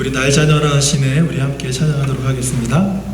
우리 날 자녀라 하시네 우리 함께 찬양하도록 하겠습니다.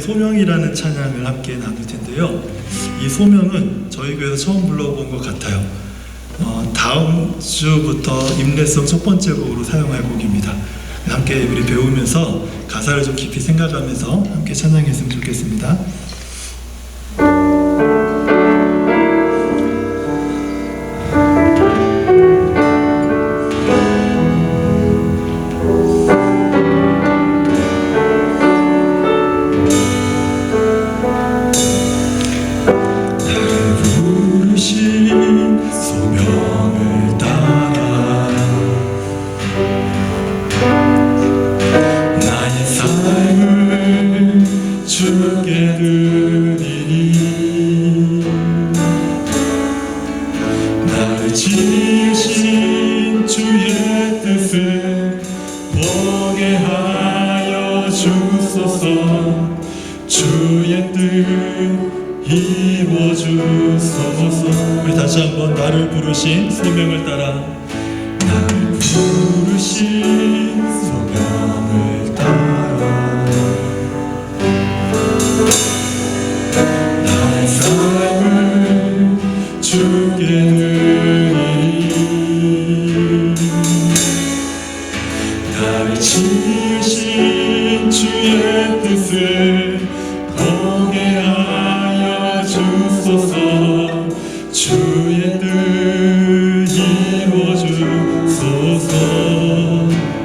소명이라는 찬양을 함께 나눌 텐데요. 이 소명은 저희 교회에서 처음 불러본 것 같아요. 다음 주부터 임례성 첫 번째 곡으로 사용할 곡입니다. 함께 우리 배우면서 가사를 좀 깊이 생각하면서 함께 찬양했으면 좋겠습니다. 지으신 주의 뜻을 보게 하여 주소서. 이루어주소서. 우리 다시 한번 나를 부르신 소명을 따라 나를 부르신 소명을 따라 나의 삶을 주께 드리리. 나를 지으신 주의 뜻을 보게 하여 주소서. 주의 뜻 이루어 주소서.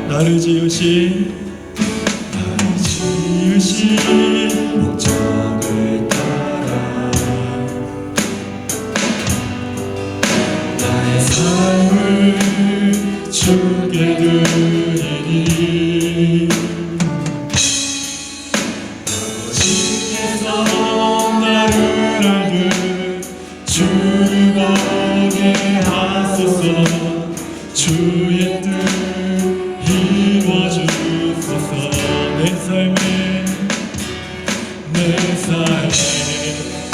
나를 지으신 목적을 따라 나의 삶을 주께 드리리. 아버지께서 나를 알듯 주를 보게 하소서. 주의 뜻 이루어 주소서. 내 삶에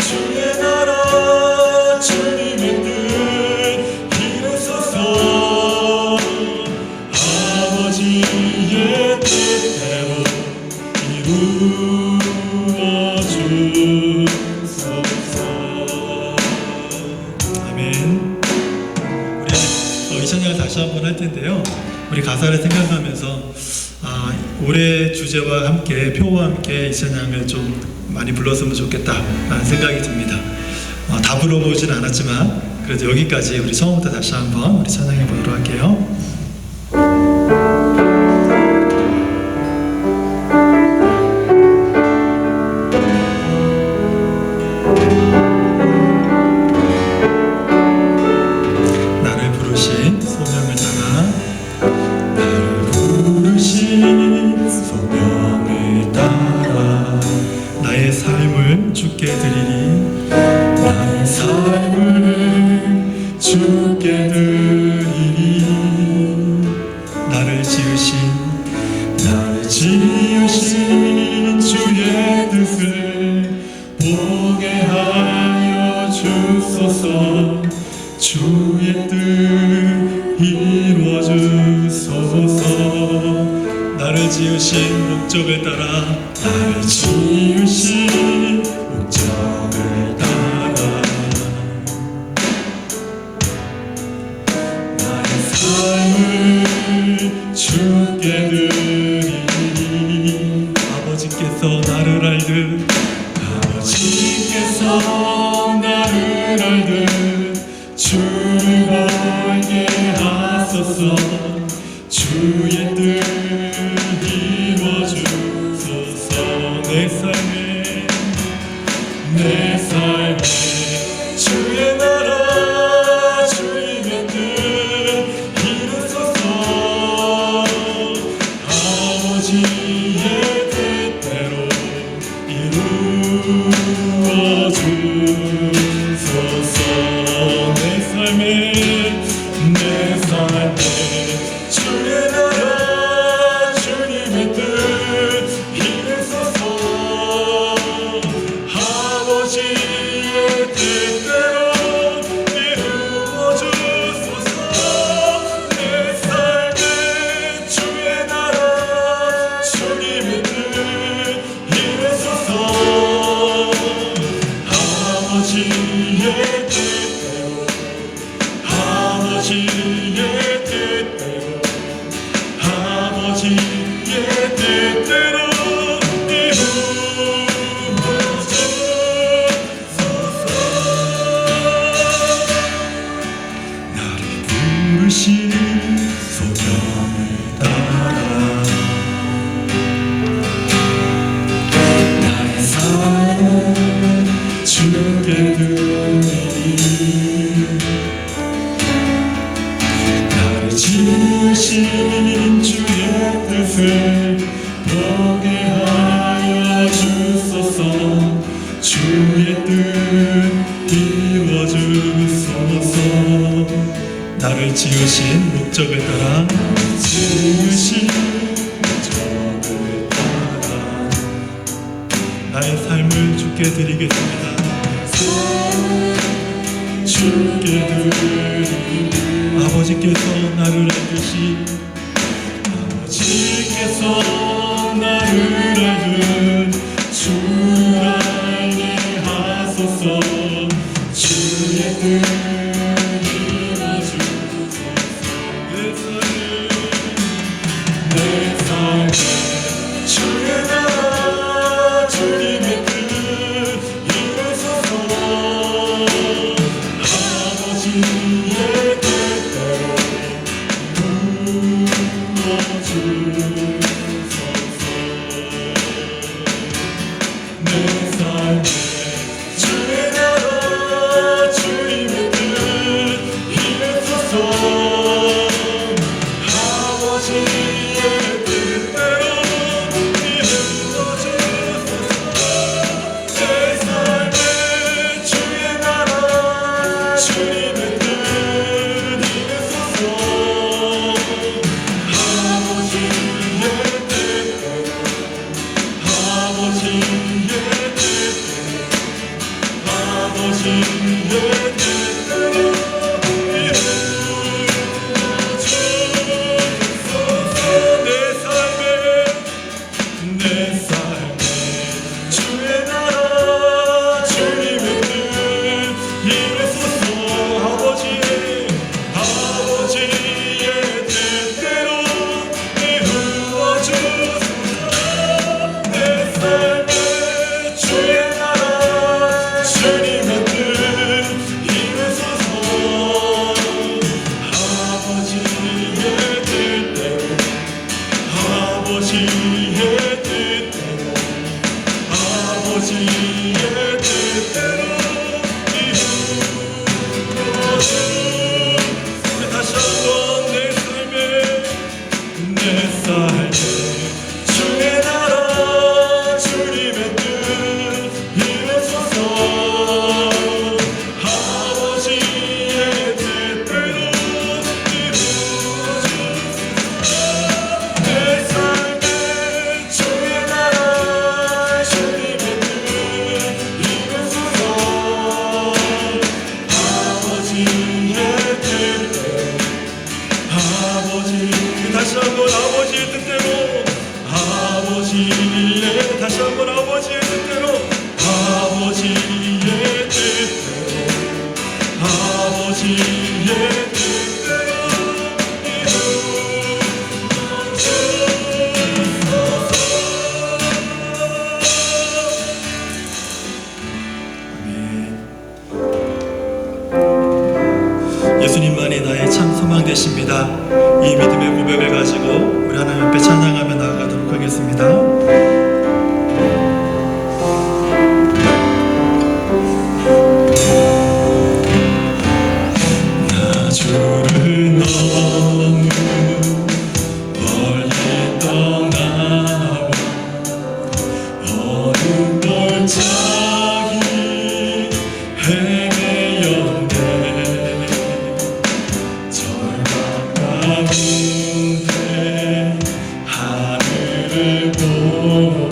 주의 나라 주님의 뜻 이루소서. 아버지의 뜻대로 이루어 주소서. 아멘. 우리 이 찬양을 다시 한번 할 텐데요. 우리 가사를 생각하면서 올해 주제와 함께 표와 함께 이 찬양을 좀 많이 불렀으면 좋겠다라는 생각이 듭니다. 다 불러보진 않았지만 그래도 여기까지 우리 처음부터 다시 한번 우리 찬양해 보도록 할게요. 나를 부르신 소명을 따라 나를 부르신 소명을 따라 나의 삶을 주께 드리리. 나의 삶을 주께 드리리. 나를 지으신 주의 뜻을 보게 하여 주소서. 주의 뜻 이루어 주소서. 나를 지으신 목적을 따라 나를 지으신 목적을 따라 나의 삶을 주께 드리리. 아버지께서 나를 알듯 주를 보게 하소서. 주의 뜻 이루어 주소서. 내 삶에 주의 나라 주님의 뜻 이루소서. 아버지의 뜻대로 이루어 주소서. 내 삶에 주의 나라 주님의 뜻 이루소서. 아버지의 뜻대로 이루어 주소서. 내 삶에 주의 나라 주님의 뜻 이루소서. 아버지의 뜻대로 이루어주소서. 나를 부르신 소명을 따라 나의 삶을 주께 드리리. 나를 지으신 주의 뜻을 보게 하여 주소서. 주의 뜻 이루어 주소서. 나를 지으신 목적을 따라 나의 삶을 주께 주께 드리겠습니다. 주께 드리니 아버지께서 나를 알듯이 아버지께서 나를 알듯 주 알게 하소서. 주의 뜻 이루어주소서. 내 삶에 주의 나라 주님의 뜻 이루소서. 아버지의 뜻대로 이루어주소서. 내 삶에 주의 나라 주님의 뜻 이루소서. 아버지의 뜻대로 이루어주소서. 내 삶에 주의 나라 주님의 뜻 이루소서. 아버지의 뜻대로 아버지의 뜻대로 아버지의 뜻대로 이루어주소서. 내 삶에 주의 나라 주님의 뜻 이루소서. 아버지의 뜻대로 이루어주소서. 내 삶에 주의 나라 주님의 뜻 이루소서. 아버지의 뜻대로 아버지의 뜻대로 아버지의 뜻대로 이루어주소서. 다시 한번 내 삶에 주의 나라 주님의 뜻 이루소서. 아버지의 뜻대로 이루어주소서. 내 삶에 주의 나라 주님의 뜻 이루소서. 아버지의 뜻대로 다시 한번 아버지의 뜻대로 다시 한번 아버지의 뜻대로 아버지의 뜻대로 아버지의 뜻대로 이루어주소서. 예수님만이 나의 참 소망 되십니다. 이 믿음의 고백을 가지고 우리 하나님 앞에 찬양하며 나아가도록 하겠습니다. 나 주를 너무 멀리 떠나고 어느 골짜기 헤매였네. 가운데 하늘을 보고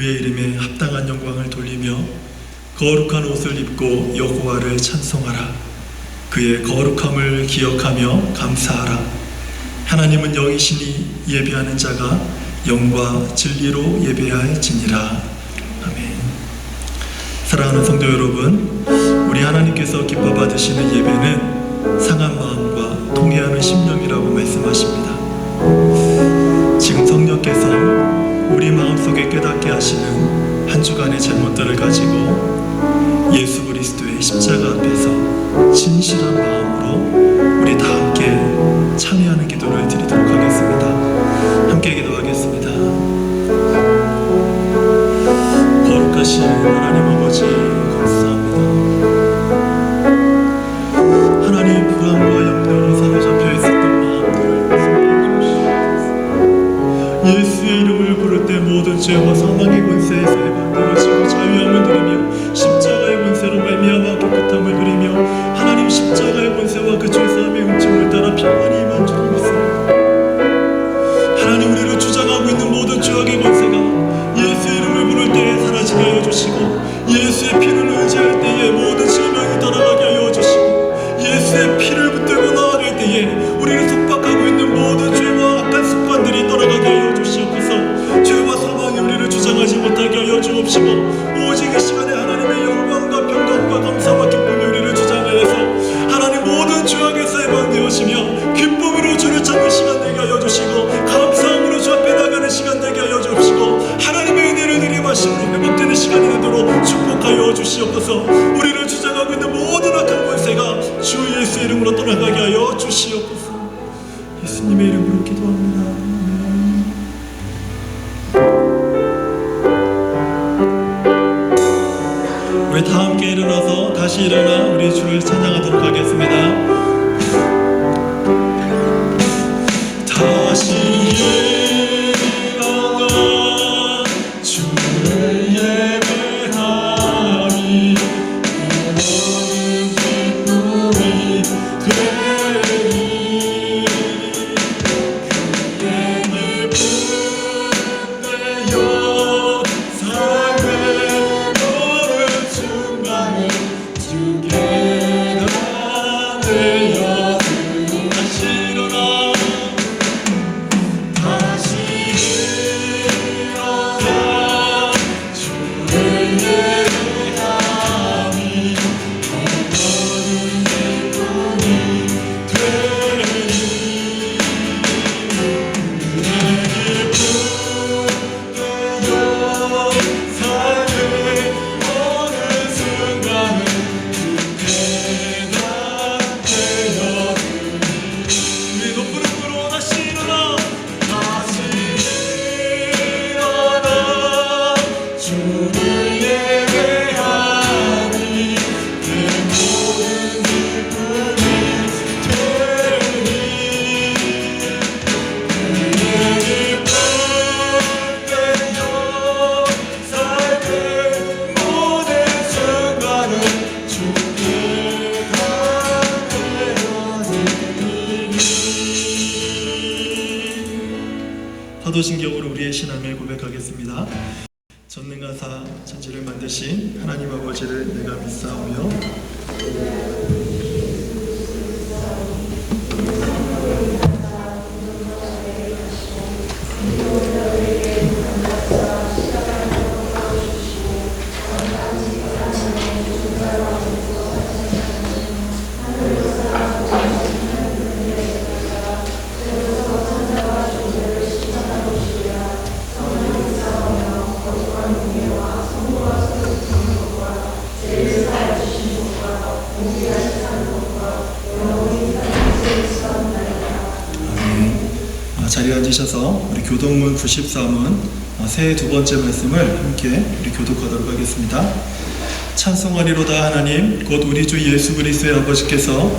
그의 이름에 합당한 영광을 돌리며 거룩한 옷을 입고 여호와를 찬송하라. 그의 거룩함을 기억하며 감사하라. 하나님은 영이시니 예배하는 자가 영과 진리로 예배할지니라. 아멘. 사랑하는 성도 여러분, 우리 하나님께서 기뻐 받으시는 예배는 상한 마음과 통회하는 심령이라고 말씀하십니다. 지금 성령께서 우리 마음속에 깨닫게 하시는 한 주간의 잘못들을 가지고 예수 그리스도의 십자가 앞에서 진실한 마음으로 우리 다 함께 참여하는 기도를 드리도록 하겠습니다. 함께 기도하겠습니다. 거룩하신 하나님 아버지, 감사합니다. 하나님, 불안과 염려로 사로잡혀 있었던 마음들을 섬기해 주시옵소서. 예수의 이름을 부를 때 모든 죄와 사망의 권세에서 해방되어지고 자유함을 누리며 십자가의 권세로 말미암아 깨끗함을 누리며 하나님 십자가의 권세와 그 죄사함의 은총을 따라 평안히 임한 줄 믿습니다. 하나님, 우리를 주장하고 있는 모든 죄악의 권세가 예수의 이름을 부를 때에 사라지게 하여 주시고 예수의 피를 의지할 때에 모든 질병이 떠나가게 하여 주시고 예수의 피를 붙들고 나아갈 때에 우리를 속박하고 있는 모든 죄와 악한 습관들이 떠나가게 하여 주시옵소서. 죄와 사망이 우리를 주장하지 못하게 하여 주옵시고 오직 이 시간에 하나님의 영광과 평강과 감사와 기쁨이 우리를 주장하여서 하나님 모든 죄악에서 해방되어지며 기쁨으로 주를 찾는 시간 되게 하여 주시고 감사함으로 주 앞에 나가는 시간 되게 하여 주옵시고 하나님의 은혜를 들이마시고 회복되는 시간이 되도록 축복하여 주시옵소서. 우리를 주장하고 있는 모든 악한 권세가 주 예수 이름으로 떠나가게 하여 주시옵소서. 예수님의 이름으로 기도합니다. 우리 다 함께 일어나서 다시 일어나 우리 주를 찬양하도록 하겠습니다. 다시 일어나 주를 예배하리. 모든 기쁨이 되리. 그의 기쁨되어 삶의 모든 순간을 주께 나누어 다시 일어나 사도신경으로 우리의 신앙을 고백하겠습니다. 전능하사 천지를 만드신 하나님 아버지를 내가 믿사오며 자리에 앉으셔서 우리 교동문 93은 새해 두 번째 말씀을 함께 우리 교독하도록 하겠습니다. 찬송하리로다 하나님 곧 우리 주 예수 그리스도의 아버지께서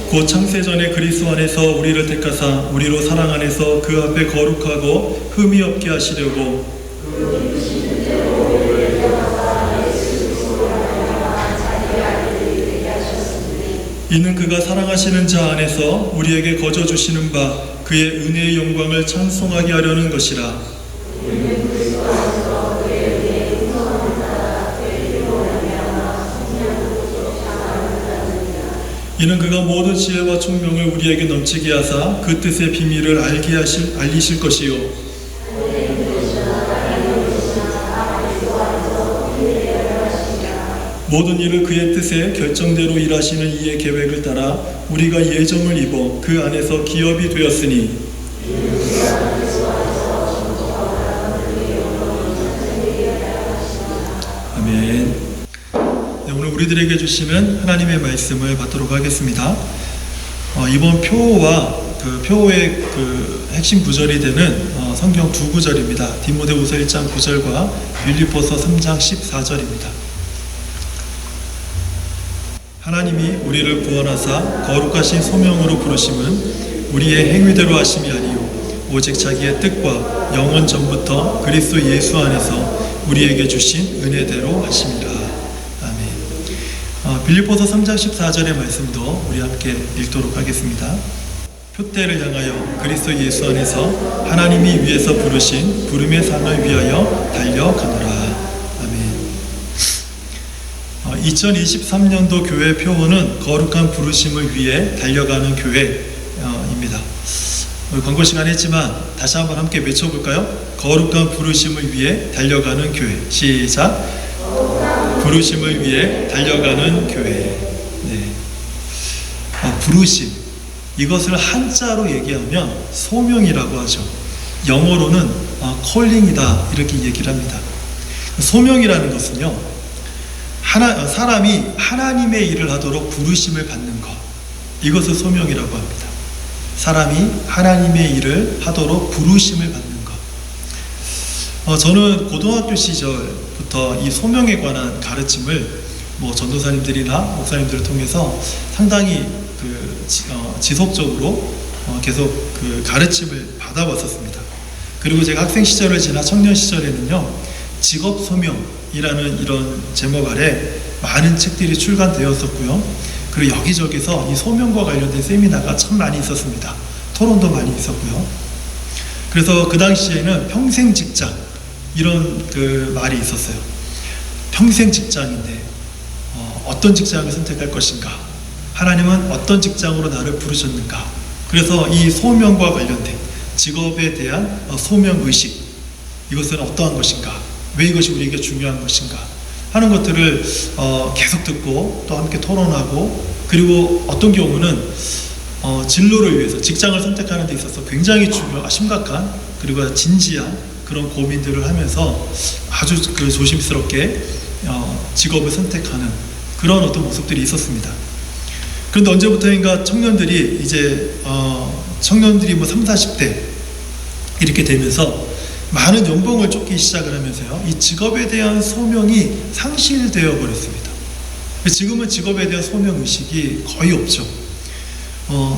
곧 창세전에 그리스도 안에서 우리를 택하사 우리로 사랑 안에서 그 앞에 거룩하고 흠이 없게 하시려고 이는 그가 사랑하시는 자 안에서 우리에게 거저 주시는 바 그의 은혜의 영광을 찬송하게 하려는 것이라. 이는 그가 모든 지혜와 총명을 우리에게 넘치게 하사 그 뜻의 비밀을 알리실 것이요 모든 일을 그의 뜻에 결정대로 일하시는 이의 계획을 따라 우리가 예정을 입어 그 안에서 기업이 되었으니 아멘. 네, 오늘 우리들에게 주시는 하나님의 말씀을 받도록 하겠습니다. 이번 표와 그 표의 그 핵심 구절이 되는 성경 두 구절입니다. 디모데후서 1장 9절과 빌립보서 3장 14절입니다. 하나님이 우리를 구원하사 거룩하신 소명으로 부르심은 우리의 행위대로 하심이 아니요 오직 자기의 뜻과 영원 전부터 그리스도 예수 안에서 우리에게 주신 은혜대로 하심이라. 아멘. 빌립보서 3장 14절의 말씀도 우리 함께 읽도록 하겠습니다. 표대를 향하여 그리스도 예수 안에서 하나님이 위에서 부르신 부름의 상을 위하여 달려가노라. 2023년도 교회 표어는 거룩한 부르심을 위해 달려가는 교회입니다. 광고 시간 했지만 다시 한번 함께 외쳐볼까요? 거룩한 부르심을 위해 달려가는 교회. 시작. 부르심을 위해 달려가는 교회. 네. 부르심. 이것을 한자로 얘기하면 소명이라고 하죠. 영어로는 calling이다 이렇게 얘기를 합니다. 소명이라는 것은요, 사람이 하나님의 일을 하도록 부르심을 받는 것, 이것을 소명이라고 합니다. 사람이 하나님의 일을 하도록 부르심을 받는 것. 저는 고등학교 시절부터 이 소명에 관한 가르침을 전도사님들이나 목사님들을 통해서 상당히 지속적으로 계속 그 가르침을 받아왔었습니다. 그리고 제가 학생 시절을 지나 청년 시절에는요, 직업 소명이라는 이런 제목 아래 많은 책들이 출간되었었고요. 그리고 여기저기서 이 소명과 관련된 세미나가 참 많이 있었습니다. 토론도 많이 있었고요. 그래서 그 당시에는 평생 직장 이런 그 말이 있었어요. 평생 직장인데 어떤 직장을 선택할 것인가? 하나님은 어떤 직장으로 나를 부르셨는가? 그래서 이 소명과 관련된 직업에 대한 소명의식, 이것은 어떠한 것인가? 왜 이것이 우리에게 중요한 것인가 하는 것들을 계속 듣고 또 함께 토론하고, 그리고 어떤 경우는 진로를 위해서 직장을 선택하는 데 있어서 굉장히 심각한 그리고 진지한 그런 고민들을 하면서 아주 조심스럽게 직업을 선택하는 그런 어떤 모습들이 있었습니다. 그런데 언제부터인가 청년들이 30, 40대 이렇게 되면서 많은 연봉을 쫓기 시작을 하면서요, 이 직업에 대한 소명이 상실되어 버렸습니다. 지금은 직업에 대한 소명의식이 거의 없죠.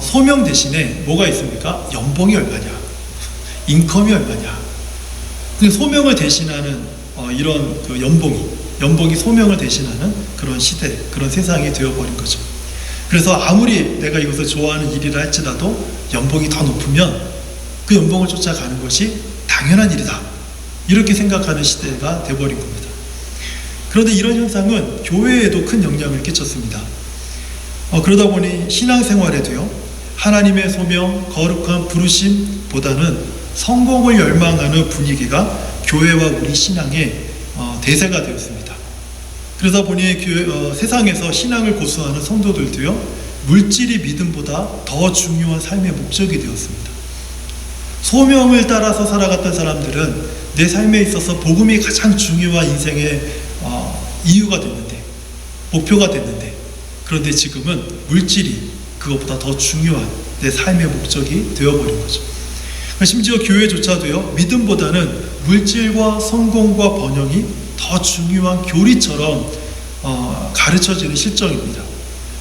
소명 대신에 뭐가 있습니까? 연봉이 얼마냐, 인컴이 얼마냐. 소명을 대신하는 이런 그 연봉이 소명을 대신하는 그런 시대, 그런 세상이 되어버린 거죠. 그래서 아무리 내가 이것을 좋아하는 일이라 할지라도 연봉이 더 높으면 그 연봉을 쫓아가는 것이 당연한 일이다, 이렇게 생각하는 시대가 되어버린 겁니다. 그런데 이런 현상은 교회에도 큰 영향을 끼쳤습니다. 그러다 보니 신앙생활에도요, 하나님의 소명, 거룩한 부르심보다는 성공을 열망하는 분위기가 교회와 우리 신앙의 대세가 되었습니다. 그러다 보니 세상에서 신앙을 고수하는 성도들도요, 물질이 믿음보다 더 중요한 삶의 목적이 되었습니다. 소명을 따라서 살아갔던 사람들은 내 삶에 있어서 복음이 가장 중요한 인생의 이유가 됐는데, 목표가 됐는데, 그런데 지금은 물질이 그것보다 더 중요한 내 삶의 목적이 되어버린 거죠. 심지어 교회조차도요, 믿음보다는 물질과 성공과 번영이 더 중요한 교리처럼 가르쳐지는 실정입니다.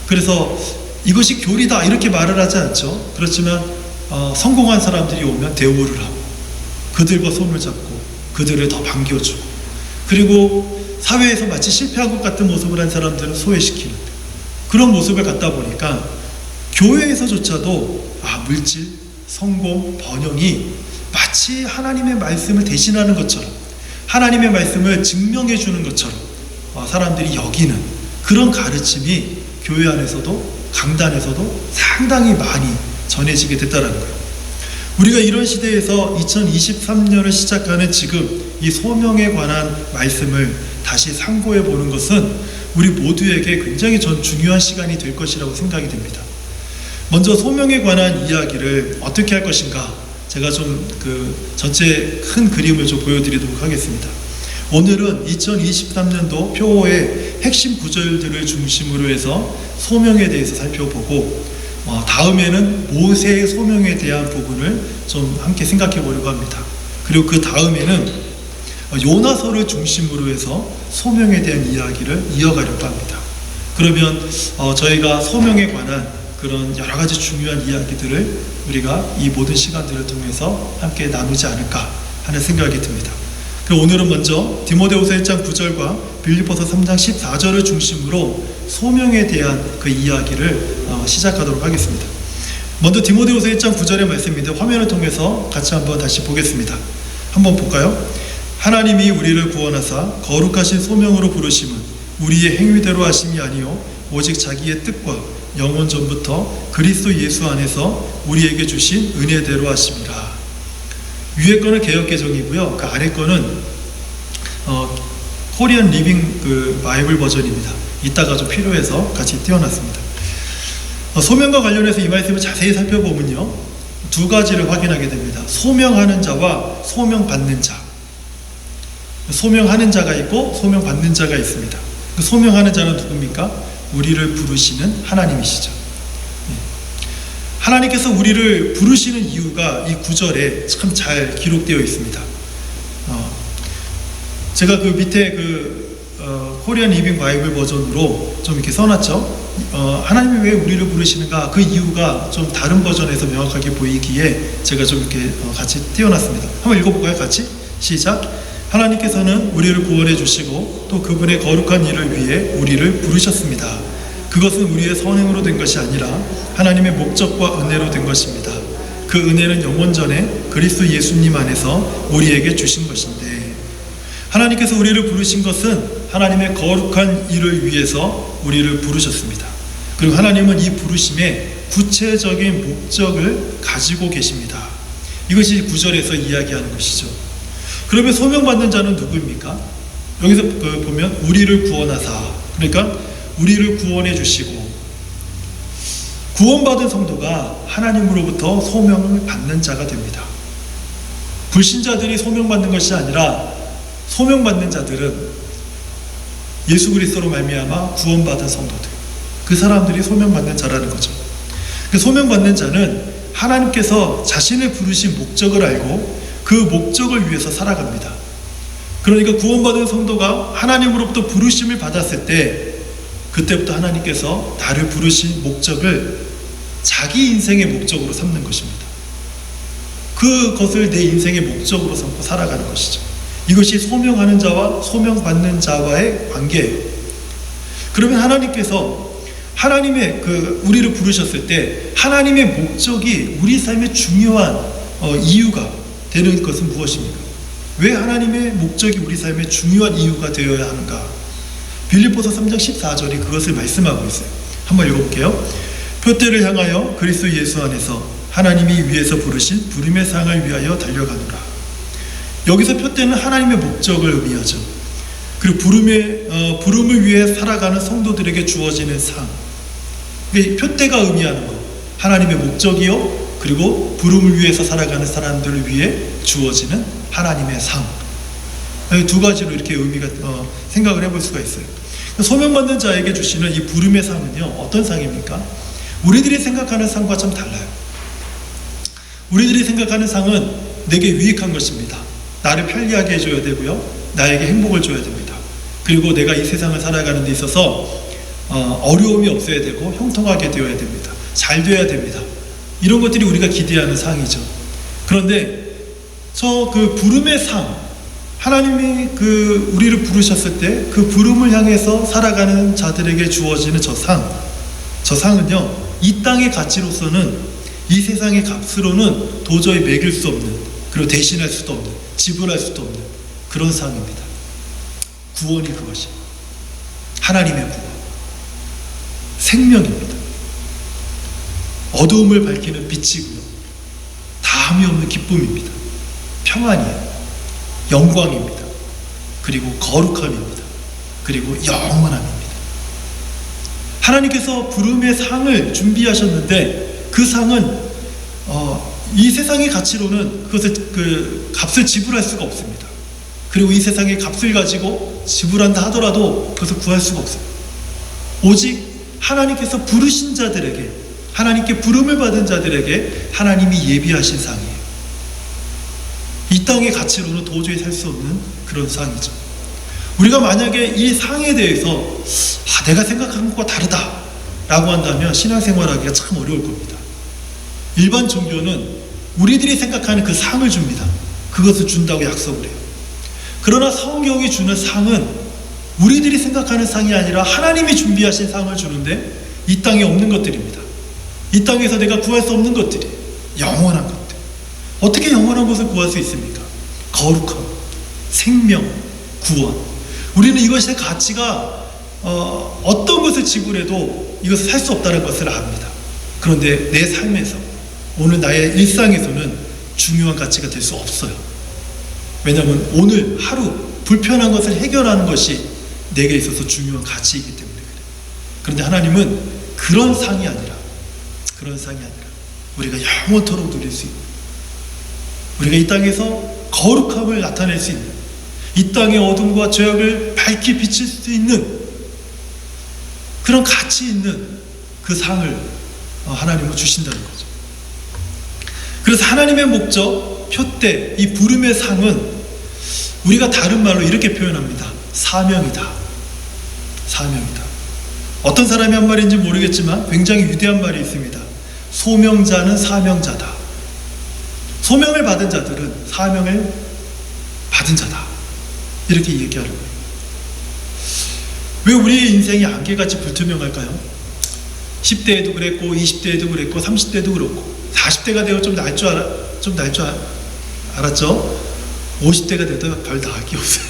그래서 이것이 교리다 이렇게 말을 하지 않죠. 그렇지만 성공한 사람들이 오면 대우를 하고 그들과 손을 잡고 그들을 더 반겨주고, 그리고 사회에서 마치 실패한 것 같은 모습을 한 사람들은 소외시키는 그런 모습을 갖다 보니까 교회에서조차도 물질, 성공, 번영이 마치 하나님의 말씀을 대신하는 것처럼, 하나님의 말씀을 증명해 주는 것처럼 사람들이 여기는 그런 가르침이 교회 안에서도 강단에서도 상당히 많이 전해지게 됐다는 거예요. 우리가 이런 시대에서 2023년을 시작하는 지금 이 소명에 관한 말씀을 다시 상고해 보는 것은 우리 모두에게 굉장히 중요한 시간이 될 것이라고 생각이 됩니다. 먼저 소명에 관한 이야기를 어떻게 할 것인가, 제가 전체 큰 그림을 좀 보여드리도록 하겠습니다. 오늘은 2023년도 표어의 핵심 구절들을 중심으로 해서 소명에 대해서 살펴보고, 다음에는 모세의 소명에 대한 부분을 좀 함께 생각해 보려고 합니다. 그리고 그 다음에는 요나서를 중심으로 해서 소명에 대한 이야기를 이어가려고 합니다. 그러면 저희가 소명에 관한 그런 여러 가지 중요한 이야기들을 우리가 이 모든 시간들을 통해서 함께 나누지 않을까 하는 생각이 듭니다. 그럼 오늘은 먼저 디모데후서 1장 9절과 빌립보서 3장 14절을 중심으로 소명에 대한 그 이야기를 시작하도록 하겠습니다. 먼저 디모데후서 1장 9절의 말씀인데 화면을 통해서 같이 한번 다시 보겠습니다. 한번 볼까요? 하나님이 우리를 구원하사 거룩하신 소명으로 부르심은 우리의 행위대로 하심이 아니요 오직 자기의 뜻과 영원 전부터 그리스도 예수 안에서 우리에게 주신 은혜대로 하심이라. 위에 거는 개역개정이고요. 그 아래 거는 코리안 리빙 바이블 버전입니다. 이따가 좀 필요해서 같이 띄워놨습니다. 소명과 관련해서 이 말씀을 자세히 살펴보면요, 두 가지를 확인하게 됩니다. 소명하는 자와 소명받는 자. 소명하는 자가 있고 소명받는 자가 있습니다. 그 소명하는 자는 누굽니까? 우리를 부르시는 하나님이시죠. 하나님께서 우리를 부르시는 이유가 이 구절에 참 잘 기록되어 있습니다. 제가 그 밑에 코리안 리빙 바이블 버전으로 좀 이렇게 써놨죠. 하나님이 왜 우리를 부르시는가, 그 이유가 좀 다른 버전에서 명확하게 보이기에 제가 좀 이렇게 같이 띄워놨습니다. 한번 읽어볼까요? 같이 시작. 하나님께서는 우리를 구원해 주시고 또 그분의 거룩한 일을 위해 우리를 부르셨습니다. 그것은 우리의 선행으로 된 것이 아니라 하나님의 목적과 은혜로 된 것입니다. 그 은혜는 영원 전에 그리스도 예수님 안에서 우리에게 주신 것인데, 하나님께서 우리를 부르신 것은 하나님의 거룩한 일을 위해서 우리를 부르셨습니다. 그리고 하나님은 이 부르심에 구체적인 목적을 가지고 계십니다. 이것이 9절에서 이야기하는 것이죠. 그러면 소명받는 자는 누구입니까? 여기서 보면 우리를 구원하사, 그러니까 우리를 구원해 주시고, 구원받은 성도가 하나님으로부터 소명을 받는 자가 됩니다. 불신자들이 소명받는 것이 아니라 소명받는 자들은 예수 그리스도로 말미암아 구원받은 성도들, 그 사람들이 소명받는 자라는 거죠. 그 소명받는 자는 하나님께서 자신을 부르신 목적을 알고 그 목적을 위해서 살아갑니다. 그러니까 구원받은 성도가 하나님으로부터 부르심을 받았을 때, 그때부터 하나님께서 나를 부르신 목적을 자기 인생의 목적으로 삼는 것입니다. 그것을 내 인생의 목적으로 삼고 살아가는 것이죠. 이것이 소명하는 자와 소명받는 자와의 관계예요. 그러면 하나님께서 하나님의 우리를 부르셨을 때 하나님의 목적이 우리 삶의 중요한 이유가 되는 것은 무엇입니까? 왜 하나님의 목적이 우리 삶의 중요한 이유가 되어야 하는가? 빌립보서 3장 14절이 그것을 말씀하고 있어요. 한번 읽어볼게요. 표대를 향하여 그리스도 예수 안에서 하나님이 위에서 부르신 부름의 상을 위하여 달려가노라. 여기서 표대는 하나님의 목적을 의미하죠. 그리고 부름을 위해 살아가는 성도들에게 주어지는 상. 표대가 의미하는 것, 하나님의 목적이요, 그리고 부름을 위해서 살아가는 사람들을 위해 주어지는 하나님의 상. 두 가지로 이렇게 의미가 생각을 해볼 수가 있어요. 소명받는 자에게 주시는 이 부름의 상은요, 어떤 상입니까? 우리들이 생각하는 상과 좀 달라요. 우리들이 생각하는 상은 내게 유익한 것입니다. 나를 편리하게 해줘야 되고요, 나에게 행복을 줘야 됩니다. 그리고 내가 이 세상을 살아가는 데 있어서 어려움이 없어야 되고 형통하게 되어야 됩니다. 잘 돼야 됩니다. 이런 것들이 우리가 기대하는 상이죠. 그런데 그 부름의 상, 하나님이 우리를 부르셨을 때 그 부름을 향해서 살아가는 자들에게 주어지는 저 상은요, 이 땅의 가치로서는 이 세상의 값으로는 도저히 매길 수 없는, 그리고 대신할 수도 없는, 지불할 수도 없는 그런 상입니다. 구원이 그것이 하나님의 구원, 생명입니다. 어두움을 밝히는 빛이고요, 다함이 없는 기쁨입니다. 평안이에요. 영광입니다. 그리고 거룩함입니다. 그리고 영원함입니다. 하나님께서 부름의 상을 준비하셨는데 그 상은 이 세상의 가치로는 그 값을 지불할 수가 없습니다. 그리고 이 세상의 값을 가지고 지불한다 하더라도 그것을 구할 수가 없어요. 오직 하나님께서 부르신 자들에게, 하나님께 부름을 받은 자들에게 하나님이 예비하신 상이에요. 이 땅의 가치로는 도저히 살 수 없는 그런 상이죠. 우리가 만약에 이 상에 대해서 내가 생각하는 것과 다르다 라고 한다면 신앙생활하기가 참 어려울 겁니다. 일반 종교는 우리들이 생각하는 그 상을 줍니다. 그것을 준다고 약속을 해요. 그러나 성경이 주는 상은 우리들이 생각하는 상이 아니라 하나님이 준비하신 상을 주는데 이 땅에 없는 것들입니다. 이 땅에서 내가 구할 수 없는 것들이 영원한 것들. 어떻게 영원한 것을 구할 수 있습니까? 거룩함, 생명, 구원. 우리는 이것의 가치가 어떤 것을 지불해도 이것을 살 수 없다는 것을 압니다. 그런데 내 삶에서, 오늘 나의 일상에서는 중요한 가치가 될 수 없어요. 왜냐하면 오늘 하루 불편한 것을 해결하는 것이 내게 있어서 중요한 가치이기 때문에 그래요. 그런데 하나님은 그런 상이 아니라 우리가 영원토록 누릴 수 있는, 우리가 이 땅에서 거룩함을 나타낼 수 있는, 이 땅의 어둠과 죄악을 밝히 비칠 수 있는 그런 가치 있는 그 상을 하나님은 주신다는 거죠. 그래서 하나님의 목적, 표대, 이 부름의 상은 우리가 다른 말로 이렇게 표현합니다. 사명이다. 사명이다. 어떤 사람이 한 말인지 모르겠지만 굉장히 위대한 말이 있습니다. 소명자는 사명자다. 소명을 받은 자들은 사명을 받은 자다. 이렇게 얘기하는 거예요. 왜 우리의 인생이 안개같이 불투명할까요? 10대에도 그랬고 20대에도 그랬고 30대도 그렇고 40대가 되어 좀 날 줄 알았죠? 50대가 돼도 별 나을 게 없어요.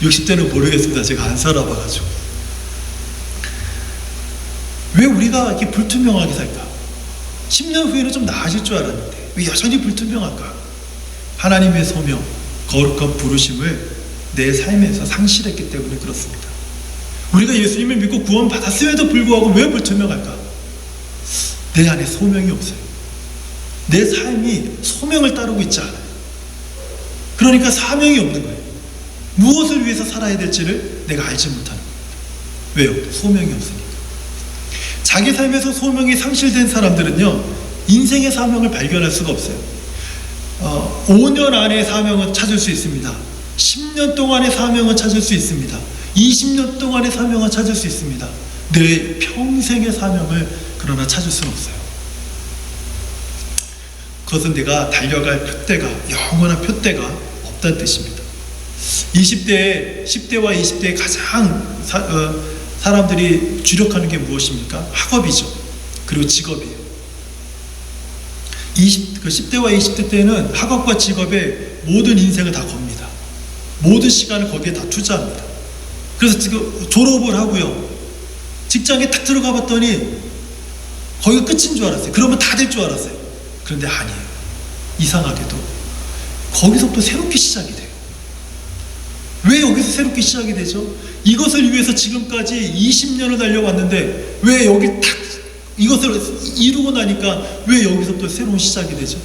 60대는 모르겠습니다. 제가 안 살아봐가지고. 왜 우리가 이렇게 불투명하게 살까? 10년 후에는 좀 나아질 줄 알았는데 왜 여전히 불투명할까? 하나님의 소명, 거룩한 부르심을 내 삶에서 상실했기 때문에 그렇습니다. 우리가 예수님을 믿고 구원 받았음에도 불구하고 왜 불투명할까? 내 안에 소명이 없어요. 내 삶이 소명을 따르고 있지 않아요. 그러니까 사명이 없는 거예요. 무엇을 위해서 살아야 될지를 내가 알지 못하는 거예요. 왜요? 소명이 없으니까. 자기 삶에서 소명이 상실된 사람들은요, 인생의 사명을 발견할 수가 없어요. 5년 안에 사명은 찾을 수 있습니다. 10년 동안의 사명은 찾을 수 있습니다. 20년 동안의 사명은 찾을 수 있습니다. 내 평생의 사명을 그러나 찾을 수는 없어요. 그것은 내가 달려갈 표대가, 영원한 표대가 없다는 뜻입니다. 10대와 20대에 가장 사람들이 주력하는 게 무엇입니까? 학업이죠. 그리고 직업이에요. 10대와 20대 때는 학업과 직업에 모든 인생을 다 겁니다. 모든 시간을 거기에 다 투자합니다. 그래서 지금 졸업을 하고요, 직장에 딱 들어가 봤더니 거기가 끝인 줄 알았어요. 그러면 다 될 줄 알았어요. 그런데 아니에요. 이상하게도 거기서부터 새롭게 시작이 돼요. 왜 여기서 새롭게 시작이 되죠? 이것을 위해서 지금까지 20년을 달려왔는데 왜 여기 딱 이것을 이루고 나니까 왜 여기서부터 새로운 시작이 되죠?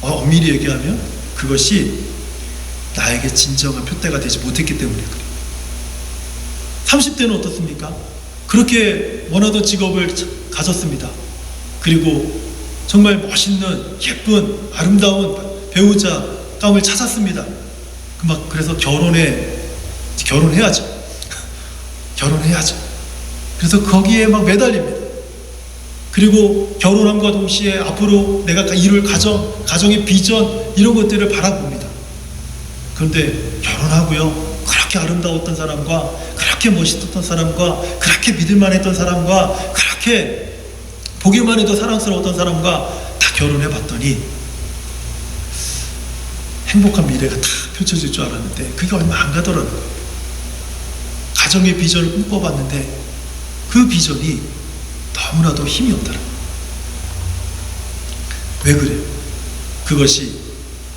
엄밀히 얘기하면 그것이 나에게 진정한 표대가 되지 못했기 때문에 그래요. 30대는 어떻습니까? 그렇게 원하던 직업을 가졌습니다. 그리고 정말 멋있는, 예쁜, 아름다운 배우자 감을 찾았습니다. 그래서 결혼해야죠. 결혼해야죠. 그래서 거기에 막 매달립니다. 그리고 결혼함과 동시에 앞으로 내가 이룰 가정의 비전, 이런 것들을 바라봅니다. 그런데 결혼하고요, 그렇게 아름다웠던 사람과, 그렇게 멋있었던 사람과, 그렇게 믿을만 했던 사람과, 그렇게 보기만 해도 사랑스러웠던 사람과 다 결혼해 봤더니 행복한 미래가 다 펼쳐질 줄 알았는데 그게 얼마 안 가더라는 거예요. 가정의 비전을 꿈꿔봤는데 그 비전이 너무나도 힘이 없더라. 왜 그래요? 그것이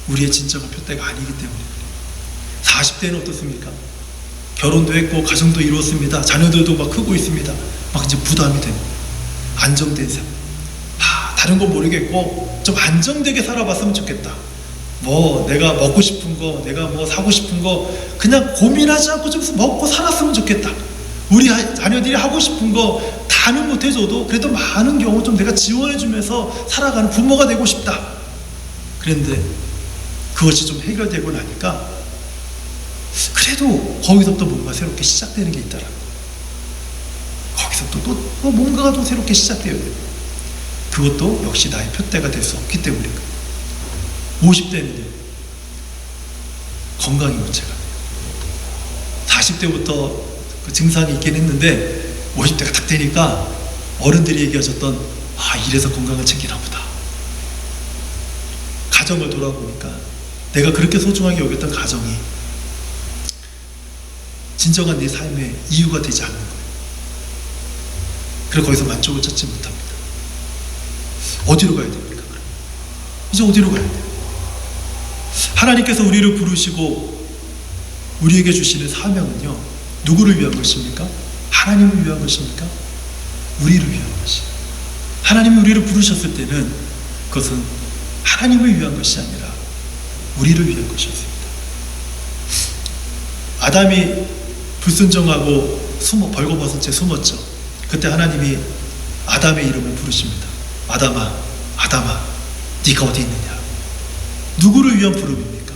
우리의 진정한 표대가 아니기 때문에. 40대는 어떻습니까? 결혼도 했고 가정도 이루었습니다. 자녀들도 막 크고 있습니다. 막 이제 부담이 됩니다. 안정된 삶. 다른 건 모르겠고 좀 안정되게 살아봤으면 좋겠다. 뭐 내가 먹고 싶은 거, 내가 뭐 사고 싶은 거 그냥 고민하지 않고 좀 먹고 살았으면 좋겠다. 우리 자녀들이 하고 싶은 거 다는 못해줘도 그래도 많은 경우 좀 내가 지원해주면서 살아가는 부모가 되고 싶다. 그런데 그것이 좀 해결되고 나니까 그래도 거기서부터 뭔가 새롭게 시작되는 게 있더라. 거기서부터 또 뭔가가 또 새롭게 시작되어야 돼요. 그것도 역시 나의 표대가 될 수 없기 때문이고. 50대는요 건강이 문제가 돼요. 40대부터 그 증상이 있긴 했는데 50대가 딱 되니까 어른들이 얘기하셨던 이래서 건강을 챙기나 보다. 가정을 돌아보니까 내가 그렇게 소중하게 여겼던 가정이 진정한 내 삶의 이유가 되지 않는 거예요. 그래서 거기서 만족을 찾지 못합니다. 어디로 가야 됩니까? 그럼? 이제 어디로 가야 돼요? 하나님께서 우리를 부르시고 우리에게 주시는 사명은요 누구를 위한 것입니까? 하나님을 위한 것입니까? 우리를 위한 것이. 하나님이 우리를 부르셨을 때는 그것은 하나님을 위한 것이 아니라 우리를 위한 것이었습니다. 아담이 불순종하고 벌거벗은 채 숨었죠. 그때 하나님이 아담의 이름을 부르십니다. 아담아, 아담아, 네가 어디 있느냐? 누구를 위한 부름입니까?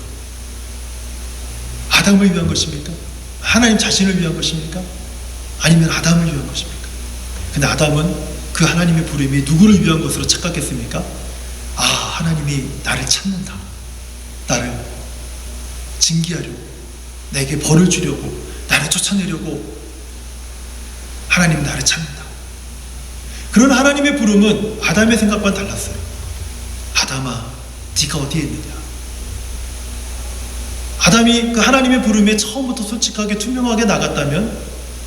아담을 위한 것입니까? 하나님 자신을 위한 것입니까? 아니면 아담을 위한 것입니까? 근데 아담은 그 하나님의 부름이 누구를 위한 것으로 착각했습니까? 하나님이 나를 찾는다. 나를 징계하려고, 내게 벌을 주려고, 나를 쫓아내려고 하나님이 나를 찾는다. 그런 하나님의 부름은 아담의 생각과는 달랐어요. 아담아, 네가 어디에 있느냐? 아담이 그 하나님의 부름에 처음부터 솔직하게 투명하게 나갔다면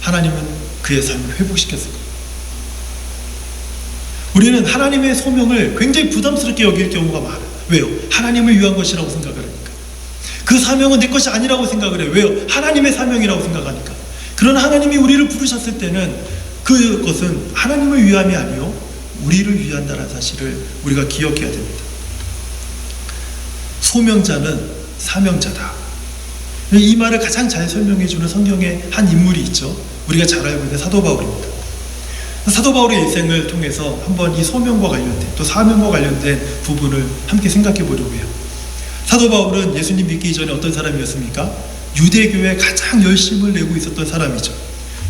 하나님은 그의 삶을 회복시켰을 거예요. 우리는 하나님의 소명을 굉장히 부담스럽게 여길 경우가 많아요. 왜요? 하나님을 위한 것이라고 생각을 하니까. 그 사명은 내 것이 아니라고 생각을 해요. 왜요? 하나님의 사명이라고 생각하니까. 그러나 하나님이 우리를 부르셨을 때는 그것은 하나님을 위함이 아니요 우리를 위한다는 사실을 우리가 기억해야 됩니다. 소명자는 사명자다. 이 말을 가장 잘 설명해주는 성경의 한 인물이 있죠. 우리가 잘 알고 있는 사도 바울입니다. 사도 바울의 일생을 통해서 한번 이 소명과 관련된 또 사명과 관련된 부분을 함께 생각해 보려고 해요. 사도 바울은 예수님 믿기 이전에 어떤 사람이었습니까? 유대교에 가장 열심을 내고 있었던 사람이죠.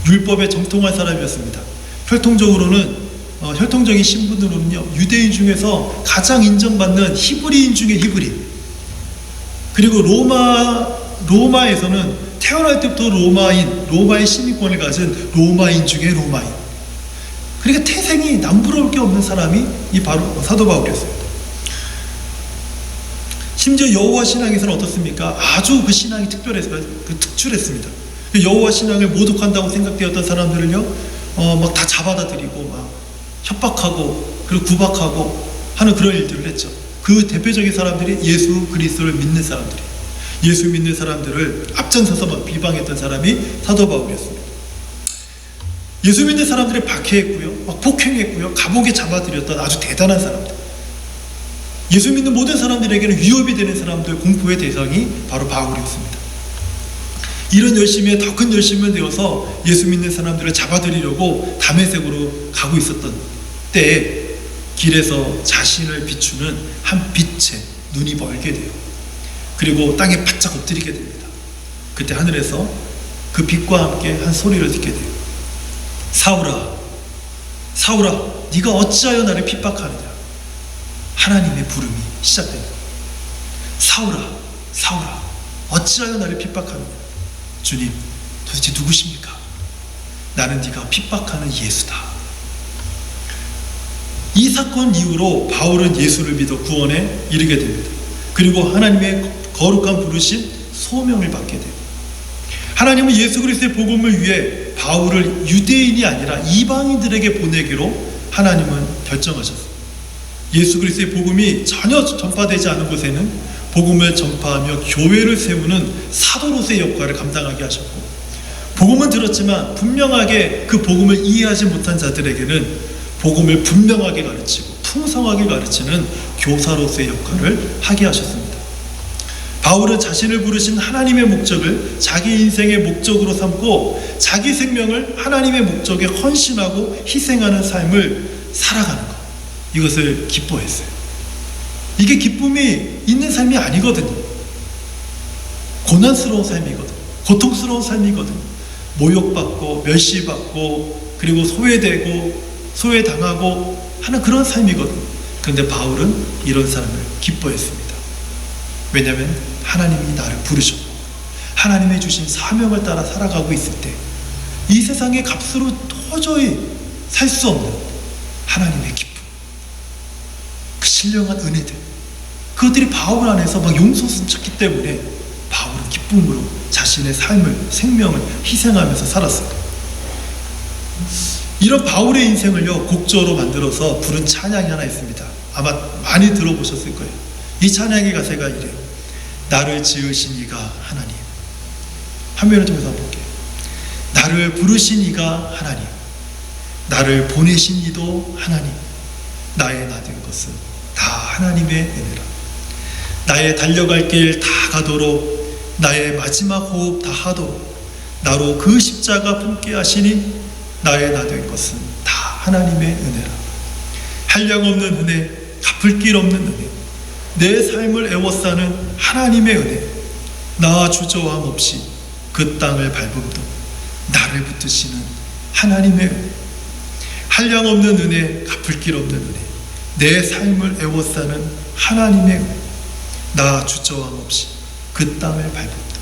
율법에 정통한 사람이었습니다. 혈통적인 신분으로는요 유대인 중에서 가장 인정받는 히브리인 중에 히브리. 그리고 로마에서는 태어날 때부터 로마의 시민권을 가진 로마인 중에 로마인. 그러니까 태생이 남부러울 게 없는 사람이 이 바로 사도 바울이었어요. 심지어 여호와 신앙에서는 어떻습니까? 아주 그 신앙이 특출했습니다. 여호와 신앙을 모독한다고 생각되었던 사람들을요, 막 다 잡아다 드리고 막 협박하고 그리고 구박하고 하는 그런 일들을 했죠. 그 대표적인 사람들이 예수 그리스도를 믿는 사람들이에요. 예수 믿는 사람들을 앞장서서 막 비방했던 사람이 사도 바울이었습니다. 예수 믿는 사람들을 박해했고요, 막 폭행했고요, 감옥에 잡아들였던 아주 대단한 사람들. 예수 믿는 모든 사람들에게는 위협이 되는 사람들, 공포의 대상이 바로 바울이었습니다. 이런 열심에 더 큰 열심을 내어서 예수 믿는 사람들을 잡아들이려고 다메섹으로 가고 있었던 때에 길에서 자신을 비추는 한 빛에 눈이 멀게 돼요. 그리고 땅에 바짝 엎드리게 됩니다. 그때 하늘에서 그 빛과 함께 한 소리를 듣게 돼요. 사울아, 사울아, 네가 어찌하여 나를 핍박하느냐? 하나님의 부름이 시작됩니다. 사울아, 사울아, 어찌하여 나를 핍박하느냐? 주님, 도대체 누구십니까? 나는 네가 핍박하는 예수다. 이 사건 이후로 바울은 예수를 믿어 구원에 이르게 됩니다. 그리고 하나님의 거룩한 부르심, 소명을 받게 돼요. 하나님은 예수 그리스도의 복음을 위해 바울을 유대인이 아니라 이방인들에게 보내기로 하나님은 결정하셨어요. 예수 그리스도의 복음이 전혀 전파되지 않은 곳에는 복음을 전파하며 교회를 세우는 사도로서의 역할을 감당하게 하셨고, 복음은 들었지만 분명하게 그 복음을 이해하지 못한 자들에게는 복음을 분명하게 가르치고 풍성하게 가르치는 교사로서의 역할을 하게 하셨습니다. 바울은 자신을 부르신 하나님의 목적을 자기 인생의 목적으로 삼고 자기 생명을 하나님의 목적에 헌신하고 희생하는 삶을 살아가는 것, 이것을 기뻐했어요. 이게 기쁨이 있는 삶이 아니거든요. 고난스러운 삶이거든요. 고통스러운 삶이거든요. 모욕받고 멸시받고 그리고 소외당하고 하는 그런 삶이거든요. 그런데 바울은 이런 삶을 기뻐했습니다. 왜냐하면 하나님이 나를 부르셨고 하나님의 주신 사명을 따라 살아가고 있을 때 이 세상의 값으로 도저히 살 수 없는 하나님의 기쁨, 그 신령한 은혜들, 그것들이 바울 안에서 막 용솟았기 때문에 바울은 기쁨으로 자신의 삶을, 생명을 희생하면서 살았어요. 이런 바울의 인생을요 곡조로 만들어서 부른 찬양이 하나 있습니다. 아마 많이 들어보셨을 거예요. 이 찬양의 가사가 이래요. 나를 지으신 이가 하나님. 화면을 통해서 한번 볼게요. 나를 부르신 이가 하나님, 나를 보내신 이도 하나님, 나의 나 된 것은 다 하나님의 은혜라. 나의 달려갈 길 다 가도록, 나의 마지막 호흡 다 하도록 나로 그 십자가 품게 하시니 나의 나 된 것은 다 하나님의 은혜라. 한량없는 은혜, 갚을 길 없는 은혜, 내 삶을 애워싸는 하나님의 은혜, 나 주저함 없이 그 땅을 밟음도 나를 붙드시는 하나님의 은혜, 한량없는 은혜, 갚을 길 없는 은혜, 내 삶을 애워싸는 하나님의 은혜, 나 주저함 없이 그 땅을 밟음도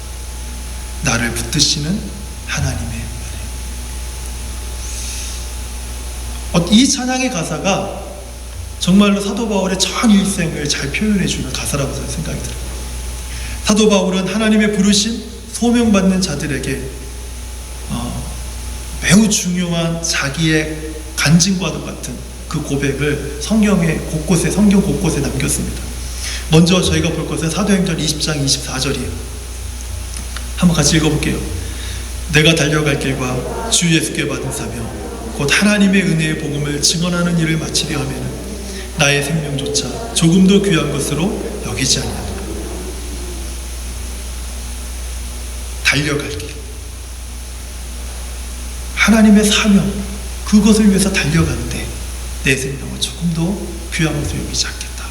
나를 붙드시는 하나님의 은혜. 이 찬양의 가사가 정말로 사도 바울의 전 일생을 잘 표현해주는 가사라고 저는 생각이 들어요. 사도 바울은 하나님의 부르심, 소명받는 자들에게 매우 중요한 자기의 간증과도 같은 그 고백을 성경 곳곳에 남겼습니다. 먼저 저희가 볼 것은 사도행전 20장 24절이에요. 한번 같이 읽어볼게요. 내가 달려갈 길과 주 예수께 받은 사명 곧 하나님의 은혜의 복음을 증언하는 일을 마치려 하면은 나의 생명조차 조금도 귀한 것으로 여기지 아니하노라. 달려갈 길, 하나님의 사명, 그것을 위해서 달려가는데 내 생명은 조금도 귀한 것으로 여기지 않겠다.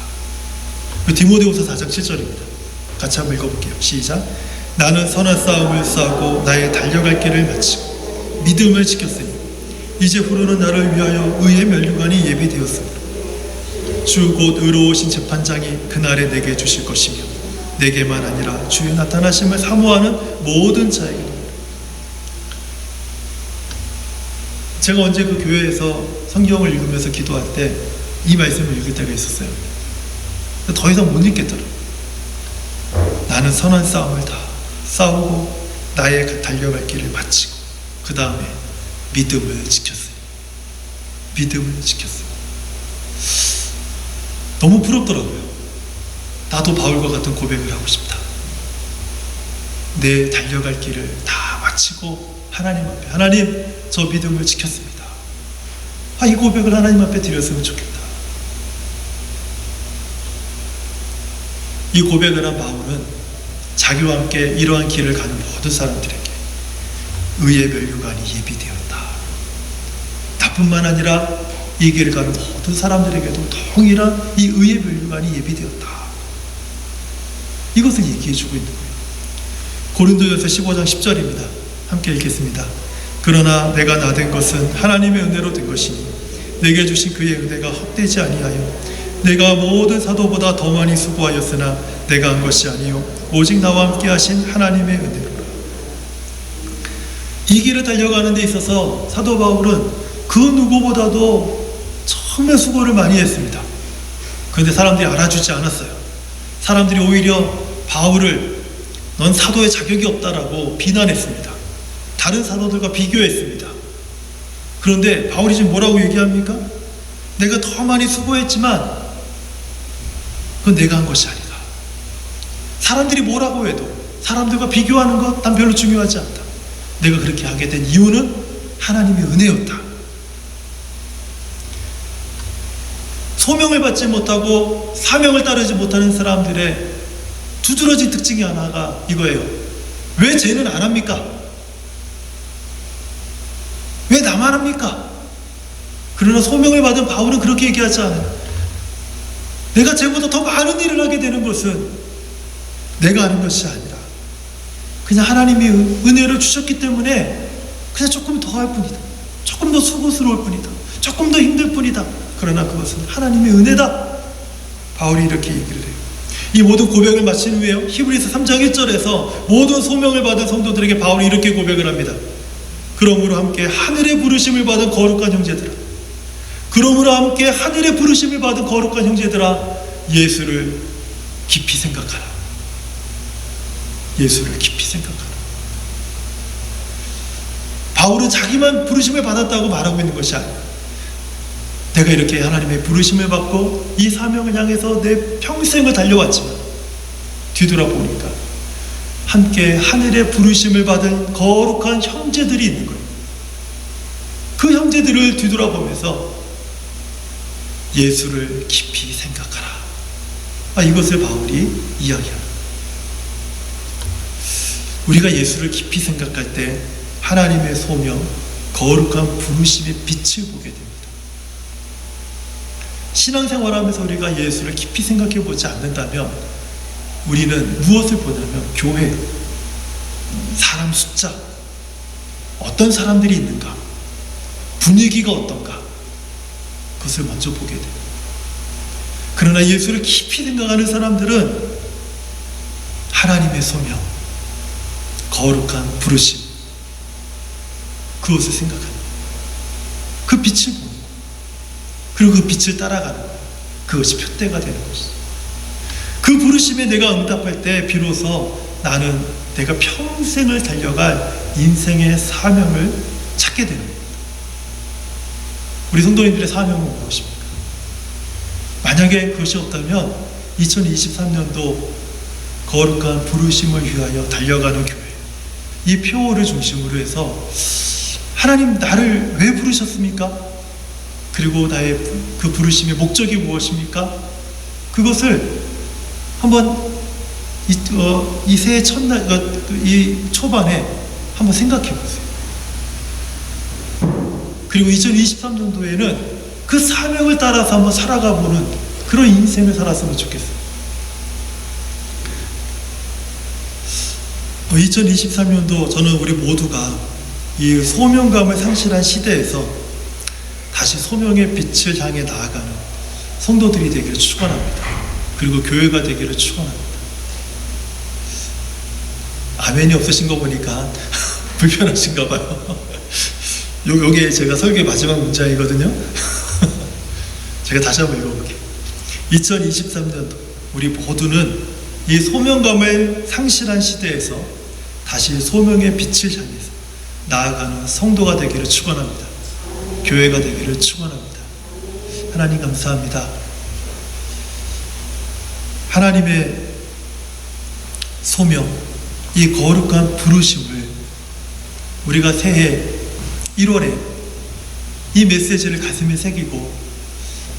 디모데후서 4장 7절입니다. 같이 한번 읽어볼게요. 시작. 나는 선한 싸움을 싸우고 나의 달려갈 길을 마치고 믿음을 지켰으니 이제 후로는 나를 위하여 의의 면류관이 예비되었으므로 주 곧 의로우신 재판장이 그날에 내게 주실 것이며 내게만 아니라 주의 나타나심을 사모하는 모든 자에게. 제가 언제 그 교회에서 성경을 읽으면서 기도할 때 이 말씀을 읽을 때가 있었어요. 더 이상 못 읽겠더라고요. 나는 선한 싸움을 다 싸우고 나의 달려갈 길을 마치고 그 다음에 믿음을 지켰어요. 믿음을 지켰어요. 너무 부럽더라고요. 나도 바울과 같은 고백을 하고 싶다. 내 달려갈 길을 다 마치고 하나님 앞에, 하나님 저 믿음을 지켰습니다. 이 고백을 하나님 앞에 드렸으면 좋겠다. 이 고백을 한 바울은 자기와 함께 이러한 길을 가는 모든 사람들에게 의의 면류관이 예비되었다. 나뿐만 아니라 이 길을 가는 모든 사람들에게도 동일한 이 의의 면류관이 예비되었다. 이것을 얘기해주고 있는 거예요. 고린도전서 15장 10절입니다. 함께 읽겠습니다. 그러나 내가 나 된 것은 하나님의 은혜로 된 것이니 내게 주신 그의 은혜가 헛되지 아니하여 내가 모든 사도보다 더 많이 수고하였으나 내가 한 것이 아니요 오직 나와 함께 하신 하나님의 은혜로라. 이 길을 달려가는 데 있어서 사도 바울은 그 누구보다도 정말 수고를 많이 했습니다. 그런데 사람들이 알아주지 않았어요. 사람들이 오히려 바울을 넌 사도의 자격이 없다라고 비난했습니다. 다른 사도들과 비교했습니다. 그런데 바울이 지금 뭐라고 얘기합니까? 내가 더 많이 수고했지만 그건 내가 한 것이 아니다. 사람들이 뭐라고 해도 사람들과 비교하는 것 난 별로 중요하지 않다. 내가 그렇게 하게 된 이유는 하나님의 은혜였다. 소명을 받지 못하고 사명을 따르지 못하는 사람들의 두드러진 특징이 하나가 이거예요. 왜 쟤는 안 합니까? 왜 나만 합니까? 그러나 소명을 받은 바울은 그렇게 얘기하지 않아요. 내가 쟤보다 더 많은 일을 하게 되는 것은 내가 하는 것이 아니라 그냥 하나님이 은혜를 주셨기 때문에 그냥 조금 더 할 뿐이다. 조금 더 수고스러울 뿐이다. 조금 더 힘들 뿐이다. 그러나 그것은 하나님의 은혜다. 바울이 이렇게 얘기를 해요. 이 모든 고백을 마친 후에요, 히브리서 3장 1절에서 모든 소명을 받은 성도들에게 바울이 이렇게 고백을 합니다. 그러므로 함께 하늘의 부르심을 받은 거룩한 형제들아, 그러므로 함께 하늘의 부르심을 받은 거룩한 형제들아, 예수를 깊이 생각하라. 예수를 깊이 생각하라. 바울은 자기만 부르심을 받았다고 말하고 있는 것이 아니야. 내가 이렇게 하나님의 부르심을 받고 이 사명을 향해서 내 평생을 달려왔지만 뒤돌아보니까 함께 하늘의 부르심을 받은 거룩한 형제들이 있는 거예요. 그 형제들을 뒤돌아보면서 예수를 깊이 생각하라. 이것을 바울이 이야기합니다. 우리가 예수를 깊이 생각할 때 하나님의 소명, 거룩한 부르심의 빛을 보게 됩니다. 신앙생활하면서 우리가 예수를 깊이 생각해 보지 않는다면 우리는 무엇을 보냐면 교회, 사람 숫자, 어떤 사람들이 있는가, 분위기가 어떤가, 그것을 먼저 보게 됩니다. 그러나 예수를 깊이 생각하는 사람들은 하나님의 소명, 거룩한 부르심, 그것을 생각합니다. 그 빛을 보는 거예요. 그리고 그 빛을 따라가는 거예요. 그것이 표대가 되는 것이죠. 그 부르심에 내가 응답할 때 비로소 나는 내가 평생을 달려갈 인생의 사명을 찾게 되는 겁니다. 우리 성도님들의 사명은 무엇입니까? 만약에 그것이 없다면 2023년도 거룩한 부르심을 위하여 달려가는 교회, 이 표어를 중심으로 해서 하나님 나를 왜 부르셨습니까? 그리고 나의 그 부르심의 목적이 무엇입니까? 그것을 한번 이 새해 첫날, 이 초반에 한번 생각해 보세요. 그리고 2023년도에는 그 사명을 따라서 한번 살아가 보는 그런 인생을 살았으면 좋겠어요. 2023년도 저는 우리 모두가 이 소명감을 상실한 시대에서 다시 소명의 빛을 향해 나아가는 성도들이 되기를 축원합니다. 그리고 교회가 되기를 축원합니다. 아멘이 없으신 거 보니까 불편하신가 봐요. 요게 제가 설교의 마지막 문장이거든요. 제가 다시 한번 읽어볼게요. 2023년도 우리 모두는 이 소명감을 상실한 시대에서 다시 소명의 빛을 향해서 나아가는 성도가 되기를 축원합니다. 교회가 되기를 축원합니다. 하나님 감사합니다. 하나님의 소명, 이 거룩한 부르심을 우리가 새해 1월에 이 메시지를 가슴에 새기고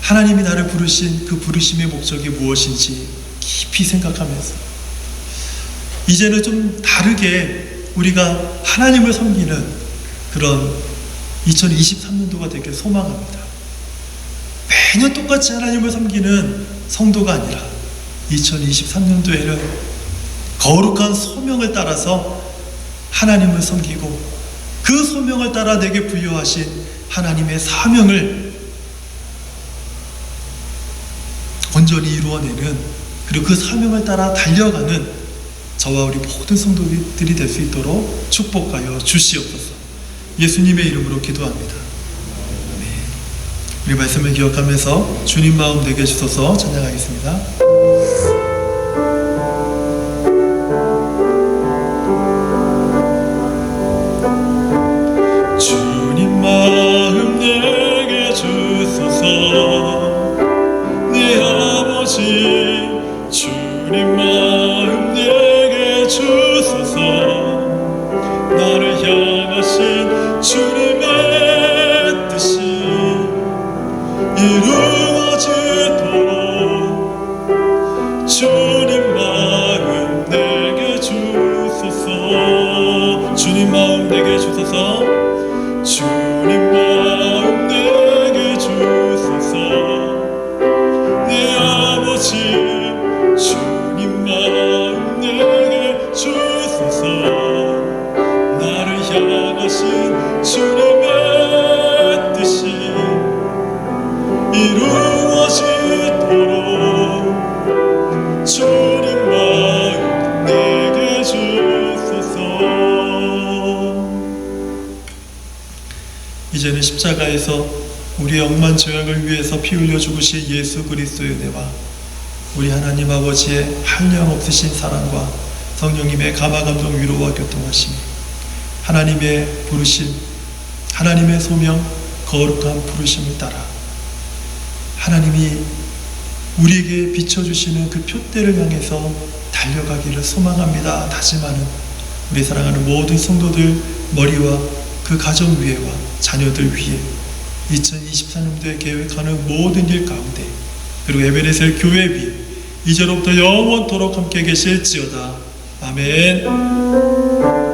하나님이 나를 부르신 그 부르심의 목적이 무엇인지 깊이 생각하면서 이제는 좀 다르게 우리가 하나님을 섬기는 그런 2023년도가 되길 소망합니다. 매년 똑같이 하나님을 섬기는 성도가 아니라 2023년도에는 거룩한 소명을 따라서 하나님을 섬기고 그 소명을 따라 내게 부여하신 하나님의 사명을 온전히 이루어내는, 그리고 그 사명을 따라 달려가는 저와 우리 모든 성도들이 될 수 있도록 축복하여 주시옵소서. 예수님의 이름으로 기도합니다. 아멘. 우리 말씀을 기억하면서 주님 마음 되게 주소서 찬양하겠습니다. 주님 마음 내게 주소서 내 아버지 주님 마음 내게 주소서 나를 향하신 주님의 뜻이 이루어지도록 주님 마음 내게 주소서 주님 마음 내게 주소서 주님 마음 내게 주소서 내 아버지 주님 마음 내게 주소서 나를 향하신 주님의 뜻이 이루어지도록 주님 마음 내게 주소서. 이제는 십자가에서 우리의 억만 죄악을 위해서 피 흘려 죽으신 예수 그리스도의 은혜와 우리 하나님 아버지의 한량없으신 사랑과 성령님의 감화감동 위로와 교통하심 하나님의 부르심 하나님의 소명 거룩한 부르심을 따라 하나님이 우리에게 비춰주시는 그 표대를 향해서 달려가기를 소망합니다 다짐하는 우리 사랑하는 모든 성도들 머리와 그 가정 위에와 자녀들 위에 2023년도에 계획하는 모든 일 가운데 그리고 에베레셀 교회 위에 이제로부터 영원토록 함께 계실지어다. 아멘.